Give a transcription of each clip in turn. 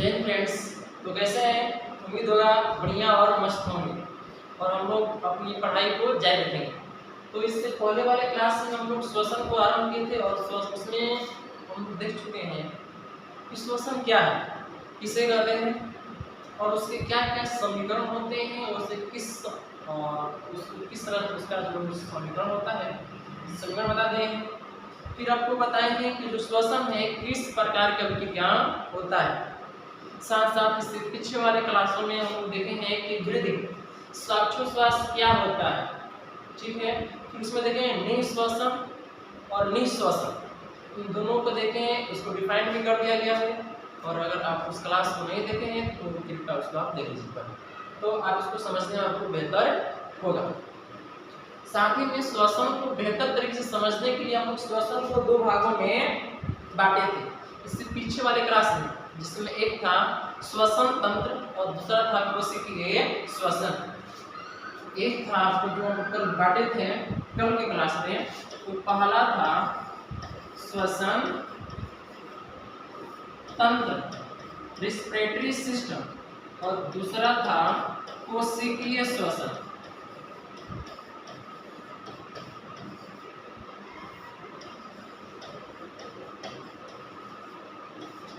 जय हिंद फ्रेंड्स। तो कैसे हैं? उम्मीद होगा बढ़िया और मस्त होंगे और हम लोग अपनी पढ़ाई को जारी रखेंगे। तो इससे पहले वाले क्लास में हम लोग श्वसन को आरंभ किए थे और उसमें हम देख चुके हैं कि श्वसन क्या है, किसे कहते हैं और उसके क्या क्या समीकरण होते हैं और उससे किस तरह उसका जो समीकरण होता है समीकरण बता दें। फिर आपको बताएंगे कि जो श्वसन है किस प्रकार का विज्ञान होता है। साथ साथ इससे पीछे वाले क्लासों में हम लोग देखेंगे कि ब्रीदिंग श्वासोच्छ्वास क्या होता है, ठीक है। फिर उसमें देखेंगे निःश्वसन और निःश्वसन, इन दोनों को देखें, इसको डिफाइन भी कर दिया गया है। और अगर आप उस क्लास को नहीं देखे हैं तो कृपया उसको आप देख लीजिए, तो आप इसको समझने में आपको बेहतर होगा। साथ ही में श्वसन को बेहतर तरीके से समझने के लिए हम लोग श्वसन को दो भागों में बांटे थे इससे पीछे वाले क्लास में, जिसमें एक था श्वसन तंत्र और दूसरा था कोशिकीय श्वसन। एक था आपको जो हम कल बांटे थे कल के क्लास में, तो पहला था श्वसन तंत्र रिस्पिरेटरी सिस्टम और दूसरा था कोशिकीय श्वसन।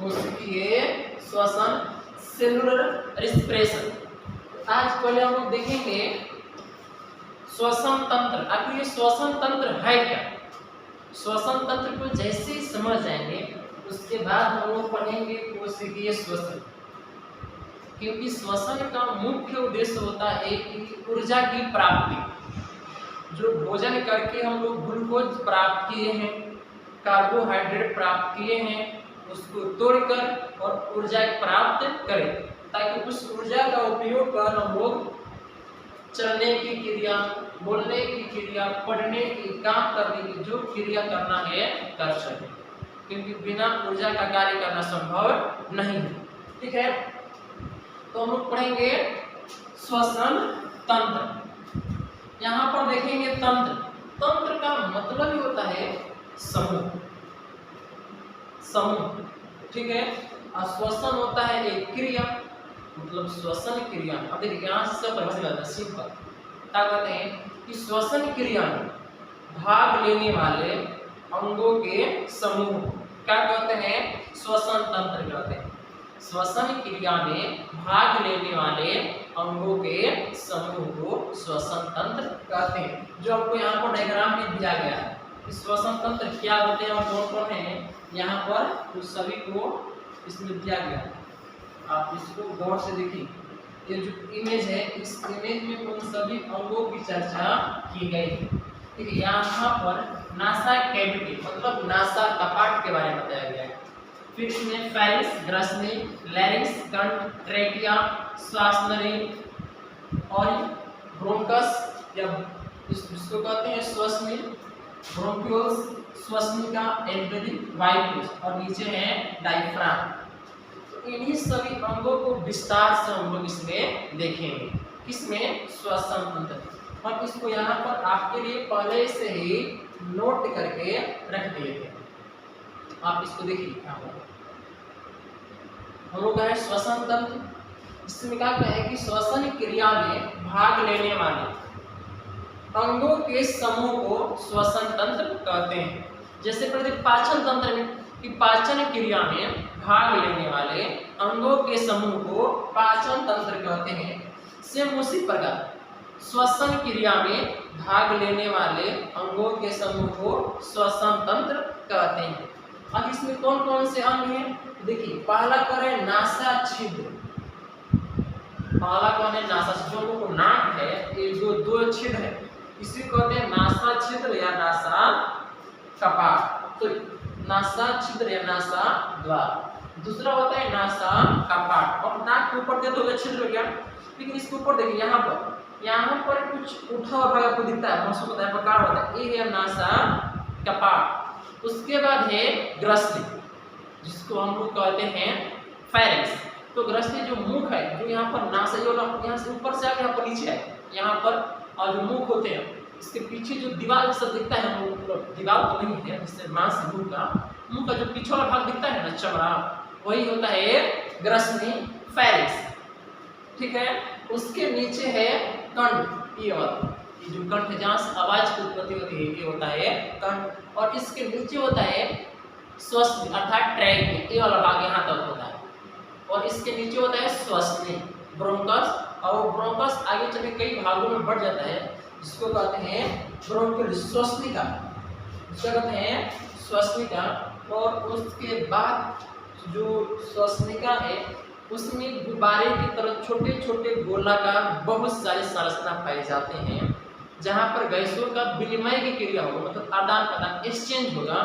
कोशिकीय श्वसन सेलुलर रिस्पिरेशन। आज पहले हम लोग देखेंगे श्वसन तंत्र। आखिर ये श्वसन तंत्र है क्या? श्वसन तंत्र को जैसे ही समझ जाएंगे उसके बाद हम लोग पढ़ेंगे कोशिकीय श्वसन, क्योंकि श्वसन का मुख्य उद्देश्य होता है कि ऊर्जा की प्राप्ति। जो भोजन करके हम लोग ग्लूकोज प्राप्त किए हैं, कार्बोहाइड्रेट प्राप्त किए हैं, उसको तोड़कर और ऊर्जा प्राप्त करें, ताकि उस ऊर्जा का उपयोग कर हम लोग चलने की क्रिया, बोलने की क्रिया, पढ़ने की, काम करने की जो क्रिया करना है कर सके, क्योंकि बिना ऊर्जा का कार्य करना संभव नहीं है, ठीक है। तो हम लोग पढ़ेंगे श्वसन तंत्र। यहाँ पर देखेंगे तंत्र। तंत्र का मतलब ही होता है समूह, समूह, ठीक है। और श्वसन होता है एक क्रिया, मतलब श्वसन क्रिया। अब देखिए यहाँ से परिभाषित करते हैं सिंपल, क्या कहते हैं कि श्वसन क्रिया में भाग लेने वाले अंगों के समूह क्या कहते हैं? श्वसन तंत्र कहते हैं। श्वसन क्रिया में भाग लेने वाले अंगों के समूह को श्वसन तंत्र कहते हैं। जो आपको यहाँ पर डायग्राम में दिया गया है कि श्वसन तंत्र क्या होते हैं और कौन-कौन है, यहाँ पर तो सभी को इसमें दिया गया है। आप इसको गौर से देखिए, ये जो इमेज है इस इमेज में उन सभी अंगों की चर्चा की गई है, ठीक है। यहाँ पर नासा कैविटी मतलब नासा कपाट के बारे में बताया गया है। फिर इसमें फेरिंक्स, ग्रसनी, लैरिंक्स, कंठ, ट्रेकिया, श्वास नली और ब्रोंकस या जिसको कहते हैं श्वसनी, ब्रोंक्यूल्स, श्वसनिका, एल्वेओली, वायुकोश और नीचे है डायफ्राम। तो इन्हीं सभी अंगों को विस्तार से हम लोग इसमें देखेंगे। किसमें? श्वसन तंत्र। हम इसको यहाँ पर आपके लिए पहले से ही नोट करके रख दिए थे, आप इसको देखिए। हम लोग है श्वसन तंत्र। इसमें क्या है कि श्वसन क्रिया में भाग लेने वाले अंगों के समूह को श्वसन तंत्र कहते हैं। जैसे पाचन तंत्र में कि पाचन क्रिया में भाग लेने वाले अंगों के समूह को पाचन तंत्र कहते हैं। सेम उसी प्रकार श्वसन क्रिया में भाग लेने वाले अंगों के समूह को श्वसन तंत्र कहते हैं। अब इसमें कौन कौन से अंग हैं देखिए। पहला कौन है? नासा छिद्र। पहला कौन है? नासा छिद्र। जो को नाक है, ये जो दो छिद्र है इसी को कहते हैं नासा छिद्र या नासा कपाट। तो नासा छिद्र या नासा द्वार। दूसरा होता है नासा कपाट। और नाक के ऊपर दे तो छिद्र हो गया, लेकिन इसके ऊपर देखिए यहाँ पर कुछ उठा हुआ भाग आपको दिखता है, मौसम होता है, प्रकार होता है, ये है नासा कपाट। उसके बाद है ग्रसनी, जिसको हम लोग कहते हैं फेरिंक्स। तो ग्रसनी जो मुख है, जो यहाँ पर नासा यहाँ से ऊपर से आके यहाँ पर नीचे है, यहाँ पर और जो मुख होते हैं इसके पीछे जो दीवार जैसा दिखता है, हम लोग दीवार तो नहीं है, जिससे मांस मुंह का जो पीछे वाला भाग दिखता है ना, चमड़ा, वही होता है ग्रसनी फेरिक्स, ठीक है। उसके नीचे है कंठ, ये जो कंठ जहाँ से आवाज की उत्पत्ति होती है ये होता है कंठ, और इसके नीचे होता है श्वसन अर्थात ट्रैक, ये वाला भाग यहाँ तक होता है, और इसके नीचे होता है श्वसनी ब्रोंकस, और ब्रोंकस आगे चल के कई भागों में बढ़ जाता है, जिसको कहते हैं ब्रोंकियल श्वसनिका, जिसको कहते हैं श्वसनिका। और उसके बाद जो श्वसनिका है उसमें गुब्बारे की तरह छोटे छोटे गोलाकार बहुत सारे संरचना पाए जाते हैं, जहाँ पर गैसों का विनिमय की क्रिया होगा, मतलब आदान प्रदान एक्सचेंज होगा,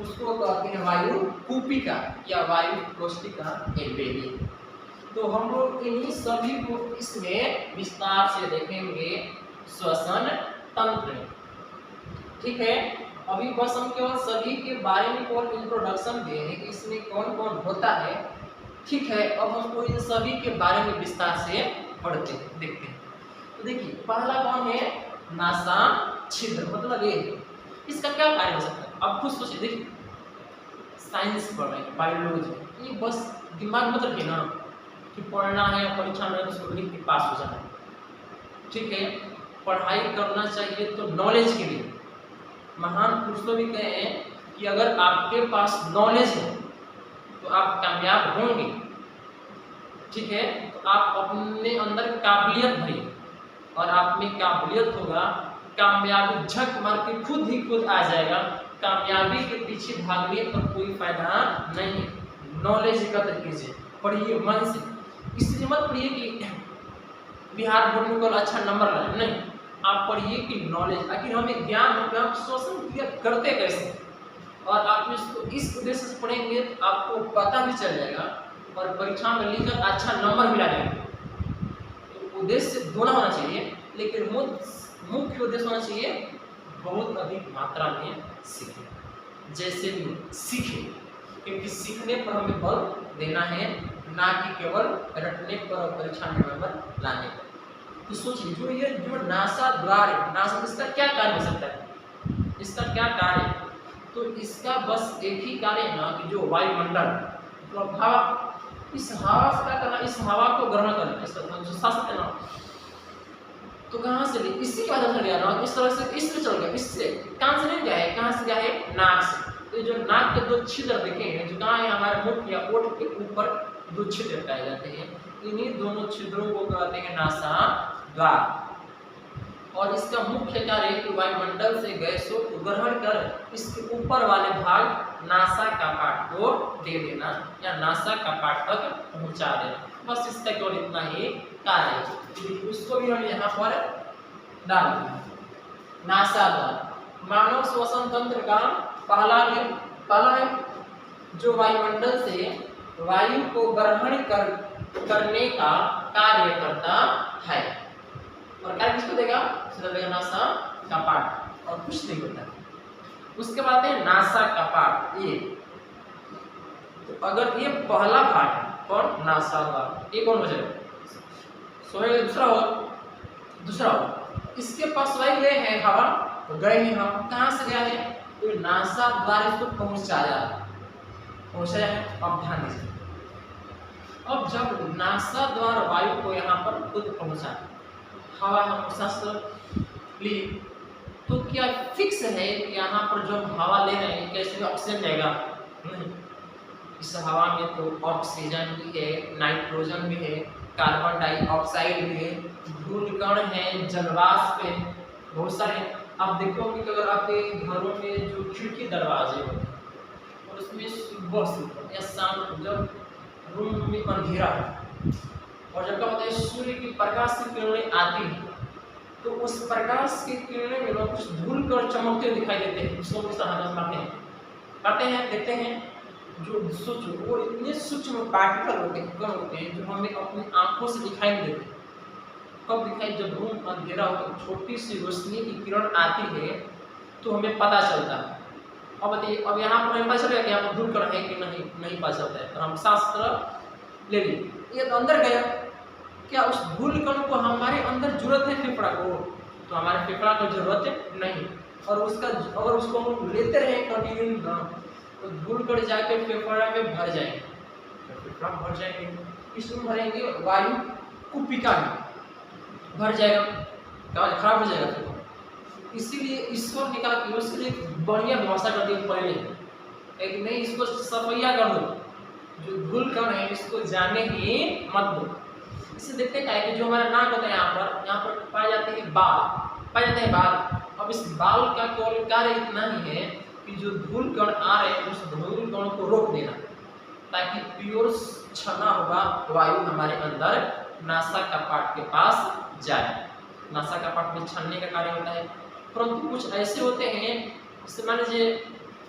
उसको कहते हैं वायु कूपिका या वायु कोष्ठिका एल्वेली। तो हम लोग इन्हीं सभी को इसमें विस्तार से देखेंगे श्वसन तंत्र, ठीक है। अभी बस हम केवल सभी के बारे में केवल इंट्रोडक्शन दे हैं कि इसमें कौन कौन होता है, ठीक है। अब हमको इन सभी के बारे में विस्तार से पढ़ते हैं, देखते हैं। तो देखिए पहला कौन है, नासा छिद्र, मतलब ये इसका क्या कार्य हो सकता है, अब खुद सोचिए। देखिए साइंस पढ़ रहे हैं, बायोलॉजी, ये बस दिमाग मत रखिए ना कि पढ़ना है परीक्षा में तो उसको लिख के पास हो जाना है, ठीक है। पढ़ाई करना चाहिए तो नॉलेज के लिए। महान पुरुषों भी कहे हैं कि अगर आपके पास नॉलेज है तो आप कामयाब होंगे, ठीक है। तो आप अपने अंदर काबिलियत भरिए, और आप में काबिलियत होगा, कामयाबी झक मार के खुद ही खुद आ जाएगा। कामयाबी के पीछे भागने पर कोई फायदा नहीं। नॉलेज एकत्र कीजिए, पढ़िए मन से, इसलिए मत पढ़िए कि बिहार बोर्ड में कोई अच्छा नंबर लाए, नहीं, आप पढ़िए कि नॉलेज, आखिर हमें ज्ञान हो कि हम शोषण क्रिया करते कैसे, और आप इसको इस उद्देश्य से पढ़ेंगे तो आपको पता भी चल जाएगा और परीक्षा में लिखकर अच्छा नंबर भी ला जाएगा। तो उद्देश्य दोनों होना चाहिए, लेकिन मुख्य उद्देश्य होना चाहिए बहुत अधिक मात्रा में सीखें, जैसे भी सीखें, क्योंकि सीखने पर हमें बल देना है, ना कि केवल रटने पर और परीक्षा में नंबर लाने पर। तो सोचिए जो नासा द्वार है, नासा इसका क्या कार्य हो सकता है, इसका क्या कार्य है, तो इसका बस एक ही कार्य है ना कि जो वायुमंडल मतलब हवा, इस हवा से क्या करना, इस हवा को ग्रहण करना, इसका जो सांस है ना, तो कहाँ से ले, इसी की वजह से लिया ना, इस तरह से इससे चल गया, इससे कान से नहीं गया है, कहाँ से गया है, नाक से। तो जो नाक के दो छिद्र देखे हैं, जो कहाँ है, हमारे मुख या ओठ के ऊपर दो छिद्र पाए जाते हैं, इन्हीं दोनों छिद्रों को कहते हैं नासा द्वार। और इसका मुख्य कार्य है कि वायुमंडल से गैसों को ग्रहण कर इसके ऊपर वाले भाग नासा का पार्ट को दे देना या नासा का पार्ट तक पहुंचा देना, बस इसका केवल इतना ही कार्य है। उसको भी हम यहाँ पर डाल देंगे। नासा द्वार मानव श्वसन तंत्र का पहला है जो वायुमंडल से वायु को ग्रहण करने का कार्य करता है, और कार्य किसको देगा, नासा का पार्ट, और कुछ नहीं होता। उसके बाद है नासा का पार्ट, ये तो अगर ये पहला भाग है कौन, नासा का, ये कौन हो जाएगा, सोए दूसरा हो, इसके पास वही गए हैं हवा, तो गए हैं हम, कहाँ से गया है, तो नासा द्वारा इसको पहुंचाया है। अब ध्यान दीजिए, अब जब नासा द्वारा वायु को यहाँ पर खुद पहुंचा, हवा हम सांस ली, तो क्या फिक्स है कि यहाँ पर जो हवा ले रहे हैं कैसे ऑक्सीजन जाएगा, नहीं, इस हवा में तो ऑक्सीजन भी है, नाइट्रोजन भी है, कार्बन डाइऑक्साइड भी है, धूल कण है, जलवाष्प है, बहुत सारे। आप देखोगे कि अगर आपके घरों में जो खिड़की दरवाजे होते हैं और उसमें सुबह या शाम जब रूम में अंधेरा है और जब क्या होता है सूर्य की प्रकाश की किरणें आती हैं, तो उस प्रकाश की किरणें में लोग कुछ धूल कर चमकते दिखाई देते हैं, उसको किस तरह करते हैं देखते हैं, जो सूक्ष्म वो इतने सूक्ष्म पार्टिकल होते हैं, कण होते हैं, जो हमें अपनी आंखों से दिखाई नहीं देते। कब दिखाई, जब रूम अंधेरा हो, छोटी सी रोशनी की किरण आती है तो हमें पता चलता है। अब बताइए, अब यहाँ पर हमें पता चलेगा कि यहाँ पर धूल कण है कि नहीं पता चलता है, तो हम सांस ले ली, ये तो अंदर गया, क्या उस धूल कण को हमारे अंदर जरूरत है फेफड़ा को, तो हमारे फेफड़ा को जरूरत नहीं, और उसका अगर उसको हम लेते रहे कंटिन्यू ना, तो धूल कण जाके फेफड़ा में भर जाएंगे, फेफड़ा भर जाएंगे, इसमें भरेंगे वायु कुपिका में भर जाएगा, खराब हो जाएगा फेफड़ा। इसीलिए ईश्वर ने कहा कि उसके लिए बढ़िया व्यवस्था कर दी पहले, लेकिन नहीं इसको सफैया कर दो, जो धूल कण है इसको जाने ही मत दो। इसे देखते क्या है कि जो हमारा नाक होता है यहाँ पर पाए जाते हैं बाल, पाए जाते हैं बाल। अब इस बाल का केवल कार्य इतना ही है कि जो धूल कण आ रहे हैं उस धूल कण को रोक देना, ताकि प्योर छना होगा वायु हमारे अंदर नासा कपाट के पास जाए। नासा कपाट में छनने का कार्य होता है। परंतु कुछ ऐसे होते हैं, जैसे मान लीजिए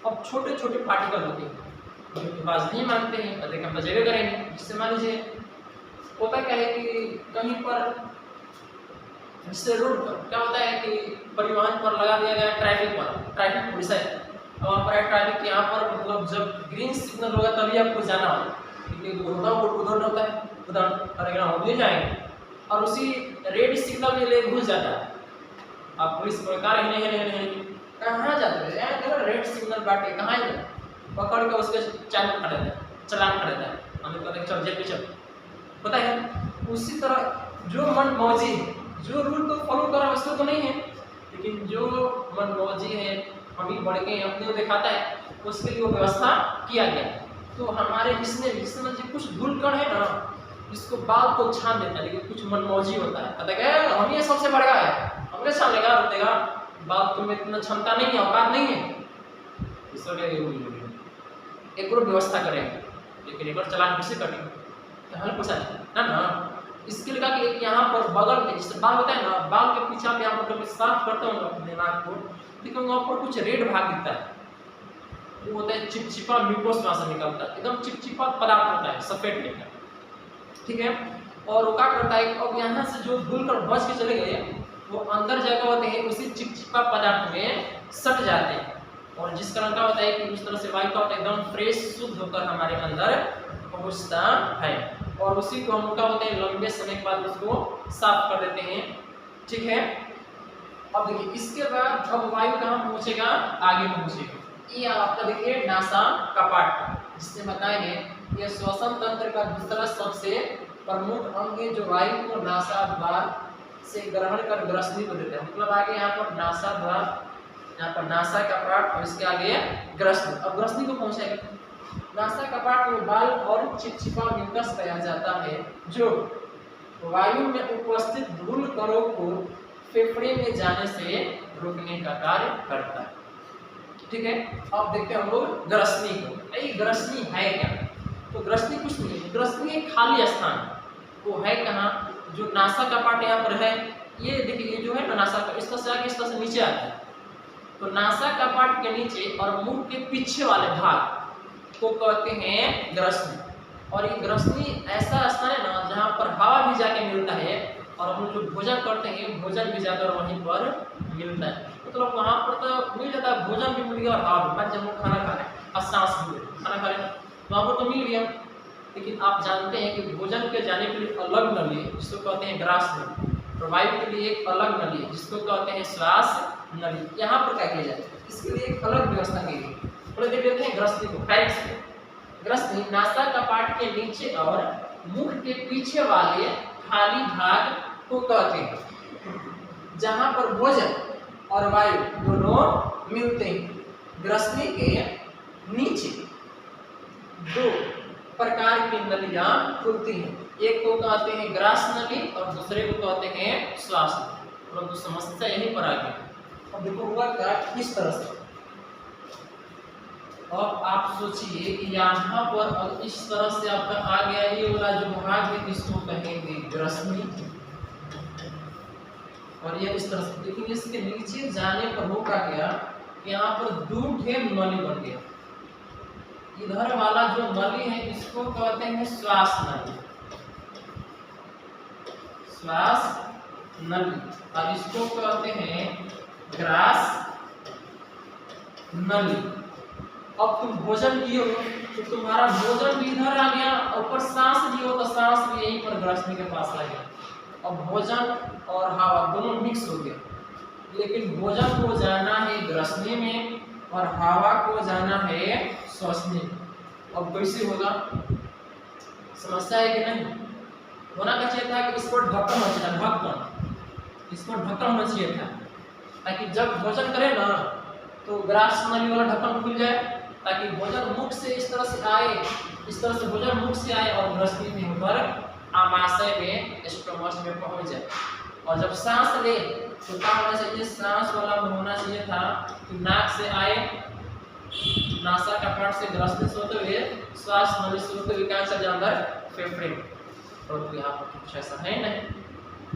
अब छोटे छोटे पार्टिकल होते हैं जो आवाज नहीं मांगते हैं, अधिक हम जगह करेंगे। जिससे मान लीजिए होता क्या है कि कहीं पर जैसे रोड पर क्या होता है कि परिवहन पर लगा दिया गया ट्रैफिक पर, ट्रैफिक पुलिस है, वहाँ पर ट्रैफिक यहाँ पर मतलब जब ग्रीन सिग्नल होगा तभी आपको जाना होगा, क्योंकि उधर होता है, उधर अरे हम ले जाएंगे और उसी रेड सिग्नल में ले घुस जाता है। आप पुलिस प्रकार कहाँ जाते हैं, रेड सिग्नल बाटे कहाँ जाए, पकड़ के उसके चालान खड़े है, हमें कहते हैं चल जेल पे चल, पता है। उसी तरह जो मन मौजी है, जो रूल तो फॉलो कर रहा है उसको तो नहीं है, लेकिन जो मन मौजी है हम ही बढ़ के अपने को दिखाता है, उसके लिए वो व्यवस्था किया गया। तो हमारे इसमें कुछ धूल कण है ना, इसको बाल को छान देता है, लेकिन कुछ मन मौजी होता है, पता है हम ये सबसे बड़ा है, हमने छान लेगा रोक देगा, बाल तुम्हें इतना क्षमता नहीं है, औकात नहीं है, एक व्यवस्था करेंगे, लेकिन एक चलान किसे करेंगे हल पूछा है ना। इसके लिए कि एक यहाँ पर बगल में जैसे बाल होता है ना, बाल के पीछे आप यहाँ पर साफ करते हो अपने नाक को, लेकिन वहाँ पर कुछ रेड भाग दिखता है, वो होता है चिपचिपा म्यूकोस वहाँ से निकलता है, एकदम चिपचिपा पदार्थ होता है सफेद रंग का, ठीक है। और वो क्या करता है, अब यहाँ से जो धूल कर बच के चले गए वो अंदर जगह होते हैं उसी चिपचिपा पदार्थ में सट जाते हैं, और जिस कारण का होता है कि उस तरह से वायु का होता है एकदम फ्रेश शुद्ध होकर हमारे अंदर पहुँचता है, और उसी को हम क्या होते हैं लंबे समय के बाद उसको साफ कर देते हैं, ठीक है। अब देखिए इसके बाद अब वायु कहाँ पहुँचेगा, आगे पहुँचेगा, ये आपका देखिए नासा कपाट, जिससे बताएंगे ये श्वसन तंत्र का दूसरा सबसे प्रमुख अंग है, जो वायु को नासा द्वार से ग्रहण कर ग्रसनी को देता है। मतलब आगे यहाँ पर नासा द्वार, यहाँ पर नासा कपाट और इसके आगे ग्रसनी। अब ग्रसनी को पहुंचेगा, नासा कपाट में बाल और चिपचिपा म्यूकस पाया जाता है, जो वायु में उपस्थित धूल कणों को फेफड़े में जाने से रोकने का कार्य करता है, ठीक है। अब देखते हैं हम लोग ग्रसनी को। नहीं ग्रसनी है क्या, तो ग्रसनी कुछ नहीं है, ग्रसनी एक खाली स्थान वो है कहाँ, जो नासा कपाट यहाँ पर है, ये देखिए ये जो है ना नासा का इस तरह से आगे इस तरह से नीचे आता है, तो नासा कपाट के नीचे और मुंह के पीछे वाले भाग को कहते हैं ग्रसनी। और ये ग्रसनी ऐसा स्थान है ना जहाँ पर हवा भी जाके मिलता है, और हम जो भोजन करते हैं भोजन भी जाकर वहीं पर मिलता है, मतलब वहाँ पर तो मिल जाता है, भोजन भी मिल गया और हवा भी, जब हम खाना खा रहे हैं और सांस भी खाना खा रहे हैं वहाँ पर तो मिल गया। लेकिन आप जानते हैं कि भोजन के जाने के लिए अलग नली है जिसको कहते हैं ग्रास नली, और वायु के लिए एक अलग नली है जिसको कहते हैं श्वास नली। यहाँ पर क्या किया जाए, इसके लिए एक अलग व्यवस्था की गई। तो देख लेते हैं ग्रसनी को। ग्रसनी नासा कपाट के नीचे और मुख के पीछे वाले खाली भाग को कहते हैं, जहाँ पर भोजन और वायु दोनों मिलते हैं। ग्रसनी के नीचे दो प्रकार की नलियां खुलती हैं, एक को कहते हैं ग्रास नली और दूसरे को कहते हैं श्वास नली। परंतु समस्या यहीं पर आ गई। अब देखो हुआ क्या, इस तरह से अब आप सोचिए कि यहाँ पर इस तरह से आपका आ गया ये वाला जो भाग है इसको कहेंगे ग्रसनी, और ये इस तरह से, लेकिन इसके नीचे जाने पर होगा क्या कि यहाँ पर दो ढेर नली बन गया। इधर वाला जो नली है इसको कहते हैं श्वास नली, श्वास नली, और इसको कहते हैं ग्रास नली। अब तुम भोजन किए हो तो तुम्हारा भोजन भी इधर आ गया, ऊपर सांस लिए हो तो सांस भी यहीं पर ग्रसनी के पास आ गया। अब भोजन और हवा दोनों मिक्स हो गया, लेकिन भोजन को जाना है ग्रसनी में और हवा को जाना है श्वसनी में। अब कैसे होगा, समस्या है कि नहीं? होना क्या चाहिए था कि इस पर ढक्कन होना चाहिए, ढक्कन, इस पर ढक्कन होना चाहिए था, ताकि जब भोजन करें ना तो ग्रास नली वाला ढक्कन खुल जाए, ताकि भोजन मुख से इस तरह से आए, इस तरह से भोजन मुख से आए और ग्रसनी में होकर आमाशय में, स्टोमच में पहुंच जाए। और जब सांस ले तो क्या होना चाहिए? सांस वाला होना चाहिए था कि नाक से आए, नासा का पार्ट से ग्रसनी से होते हुए श्वास नली से होते हुए क्या चल जाए अंदर फेफड़े। और तो यहाँ पर कुछ ऐसा है नहीं,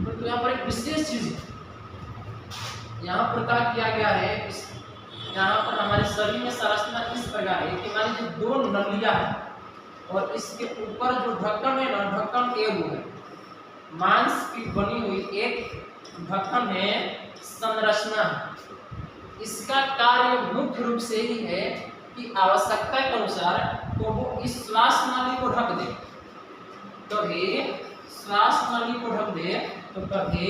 तो यहाँ पर एक विशेष चीज यहाँ पर क्या किया गया है, यहाँ पर हमारे शरीर में संरचना इस प्रकार है कि मान लीजिए दो नलियां हैं और इसके ऊपर जो ढक्कन है ना, ढक्कन एगो है, मांस की बनी हुई एक ढक्कन है, संरचना है। इसका कार्य मुख्य रूप से ही है कि आवश्यकता के अनुसार तो वो इस श्वास नली को ढक दे, कभी श्वास नली को ढक दे तो कभी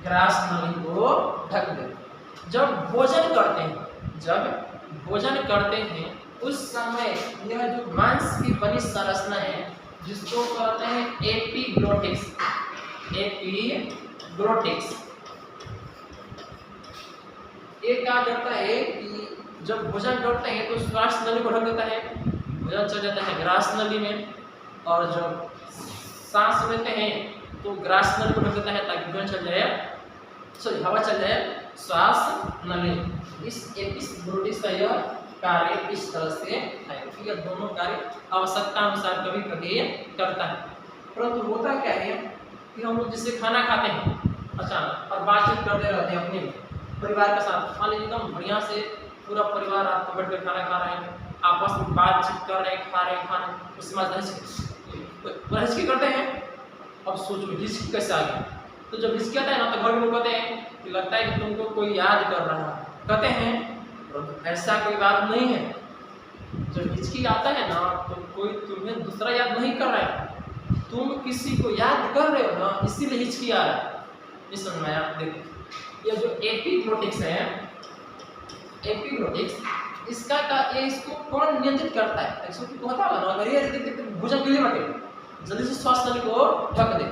ग्रास नली को ढक दे। जब भोजन करते हैं उस समय यह जो मांस की बनी संरचना है जिसको कहते हैं एपिग्लोटिक्स, ये क्या करता है कि जब भोजन करते हैं तो श्वास नली को ढक देता है, भोजन चल जाता है ग्रास नली में, और जब सांस लेते हैं तो ग्रास नली को ढक देता है ताकि भोजन चल जाए, सॉरी हवा चल जाए श्वास नली। इस एपिग्लोटिक्स का यह कार्य इस तरह से है कि यह दोनों कार्य आवश्यकता अनुसार कभी कभी करता है। परंतु होता क्या है कि हम लोग जिससे खाना खाते हैं अचानक और बातचीत करते रहते हैं अपने परिवार के साथ, मान लीजिए एकदम बढ़िया से पूरा परिवार आपको बैठ कर खाना खा रहे हैं, आपस में बातचीत कर रहे हैं, खा रहे हैं खाना, उसके बाद हिचकी करते हैं। अब सोचो हिचकी कैसे आ गई, तो जब हिचकी आता है ना तो घर में कहते हैं कि लगता है कि तुमको कोई याद कर रहा है, कहते हैं ऐसा कोई बात नहीं है। जब हिचकी आता है ना तो कोई तुम्हें दूसरा याद नहीं कर रहा है, तुम किसी को याद कर रहे हो ना, इसीलिए हिचकी आ रहा है। इस समझ में आया? देखो ये जो एपिग्लोटिक्स है, एपिग्लोटिक्स इसका ये इसको कौन नियंत्रित करता है? इसको तो होता है ना, अगर ये भोजन के लिए बटे जल्दी से श्वास नली को ढक दे,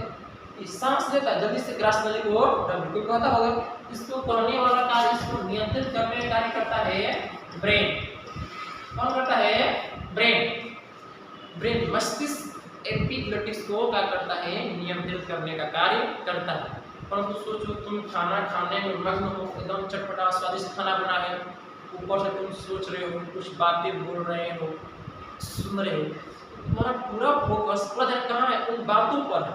सांस लेता है जल्दी से ग्रास नली को ढक दे, कहता होगा इसको करने वाला कार्य, इसको नियंत्रित करने का कार्य करता है ब्रेन। कौन करता है? ब्रेन मस्तिष्क एपिग्लोटिक्स को क्या करता है? नियंत्रित करने का कार्य करता है। परंतु सोचो तुम खाना खाने में मग्न हो, एकदम चटपटा स्वादिष्ट खाना बना है, ऊपर से तुम सोच रहे हो, कुछ बातें बोल रहे हो, सुन रहे हो, तुम्हारा पूरा फोकस, पूरा ध्यान कहाँ है? उन बातों पर है,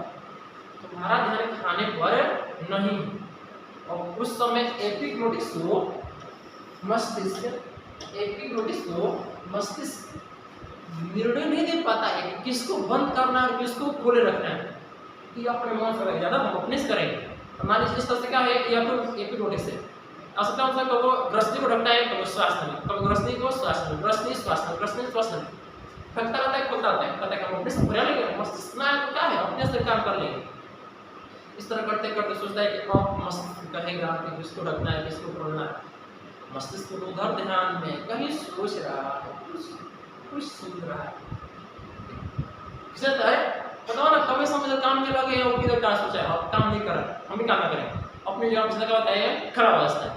तुम्हारा ध्यान खाने पर नहीं। और उस समय एपिग्लोटिक्स को मस्तिष्क निर्णय नहीं दे पाता है कि किसको बंद करना है और किसको खोले रखना है, कि अपने मन से ज़्यादा अपने से करेंगे। मान लीजिए इस तरह से क्या है कि आपको एपिग्लोटिक्स है, असलता मतलब कब वो ग्रसनी को ढकता है, कब श्वास नली, कब ग्रसनी को श्वास नली, ग्रसनी श्वास नली, ग्रसनी श्वास नली, ढकता रहता है, खोलता रहता है, कहता है कि अपने से भरा लेंगे, मस्तिष्क ना है तो क्या है, अपने से काम कर लेंगे। इस तरह करते करते सोचता है कि अब मस्तिष्क कहेगा कि किसको ढकना है, किसको खोलना है। मस्तिष्क को उधर ध्यान में कहीं सोच रहा है, कुछ सुन रहा है, बताओ ना, कभी समझ काम के लगे और किधर क्या सोचा है, अब काम नहीं कर रहा, हम भी काम ना करें, अपनी जगह से लगा होता है खड़ा अवस्था है।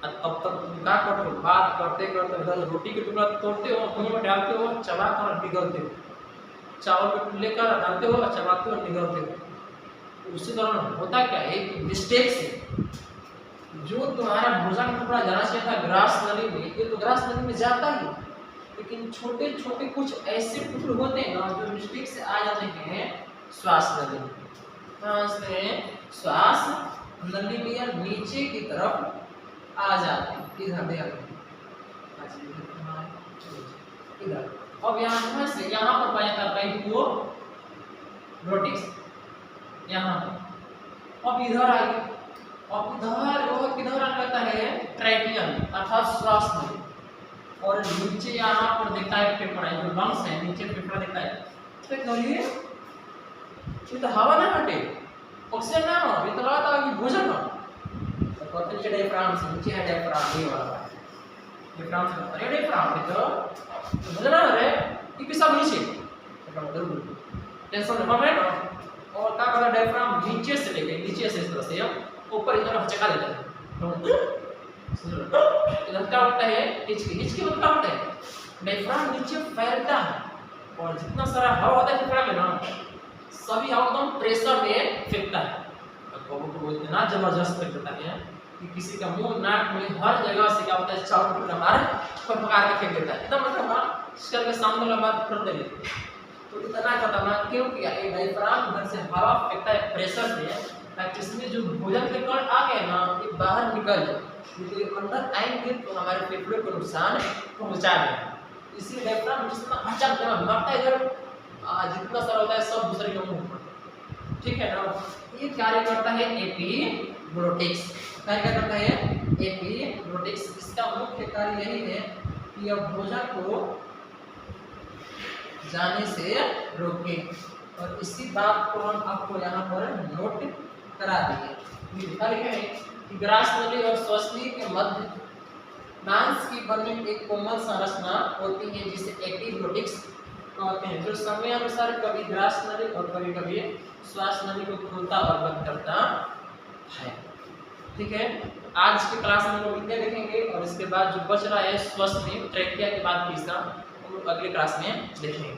तब तक तुम क्या करते हो? बात करते करते इधर रोटी के टुकड़ा तोड़ते हो, मुंह में डालते हो, चबा कर निगलते हो, चावल को लेकर डालते हो, चबाते हो, निगलते हो। उसी दौरान होता क्या है कि मिस्टेक से जो तुम्हारा भोजन का टुकड़ा जाना चाहिए था ग्रास नली में, ये तो ग्रास नली में जाता ही, लेकिन छोटे छोटे कुछ ऐसे टुकड़े होते हैं ना जो मिस्टेक से आ जाते हैं श्वास नली में। श्वास नली में या नीचे की तरफ आ जाते हैं, इधर इधर। अब यहाँ से यहाँ पर पाया जाता है एपिग्लोटिक्स, यहाँ पर। अब इधर आइए, अब इधर वो किधर लगता है? ट्रैकियम अर्थात श्वास नली, और नीचे यहाँ पर दिखता है फेफड़ा, जो लंग्स है नीचे फेफड़ा दिखता है। तो करिए ये तो हवा ना हटे, ऑक्सीजन ना हो, ये तो लगता है कि भोजन हो। तो कहते हैं डायफ्राम से नीचे है, डायफ्राम ये वाला है, डायफ्राम से अरे डायफ्राम ये तो भोजन आ रहा है, ये किसका नीचे टेंशन कम है ना। और क्या करता है डायफ्राम नीचे से लेके नीचे से इस तरह से ऊपर इधर हचका देता है। इधर क्या होता है हिचकी, हिचकी मतलब क्या होता है डायफ्राम नीचे फैलता है और जितना सारा हवा होता है फेफड़ा में ना सभी हवा एकदम प्रेशर में फेंकता है। वो इतना जबरदस्त फेंक देता है कि किसी का मुंह नाक में हर जगह से क्या होता है चारों टुकड़ा मार फटकार के फेंक देता है। एकदम मतलब हाँ शरीर के सामने वाला बात कर देते। तो इतना खतरनाक क्यों किया ये डायफ्राम इधर से हवा फेंकता है प्रेशर से ताकि इसमें जो भोजन के कण आ गए ना ये बाहर निकल जाए, क्योंकि अंदर आएंगे तो हमारे फेफड़े को नुकसान पहुंचा देंगे। इसलिए डायफ्राम जितना अच्छा देना भागता है इधर जितना सारा होता है सब दूसरे के मुंह पर, ठीक है ना। ये कार्य करता है एपिग्लोटिक्स, कार्य करता है एपिग्लोटिक्स। इसका मुख्य कार्य यही है कि यह भोजन को जाने से रोके और इसी बात को हम आपको यहाँ पर नोट करा देंगे। लिखा है कि ग्रास नली और श्वसनी के मध्य मांस की बनी एक कोमल संरचना होती है जिसे एपिग्लोटिक्स कहते हैं, जो समय अनुसार कभी ग्रास नली और कभी कभी श्वास नली को खोलता और बंद करता है। ठीक है, आज के क्लास में हम लोग इतने देखेंगे और इसके बाद जो बच रहा है श्वसनी ट्रेकिया के बाद तीसरा हम लोग अगले क्लास में देखेंगे।